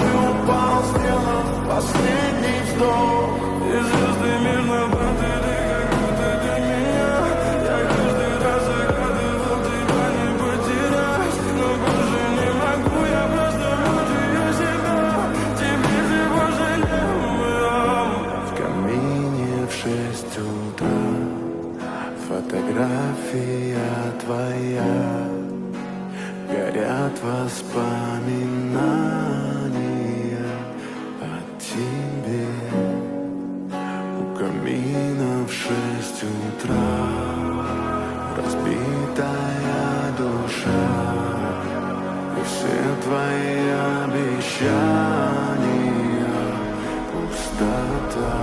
ты упал с неба, последний вздох. И звезды мирно падали, как будто для меня. Я каждый раз загадывал тебя не потерять, но больше не могу, я просто буду я всегда. Теперь ты пожалел. В камине в 6 утра фотография твоя. Горят воспоминания о тебе. У камина в 6 утра разбитая душа. И все твои обещания пустота.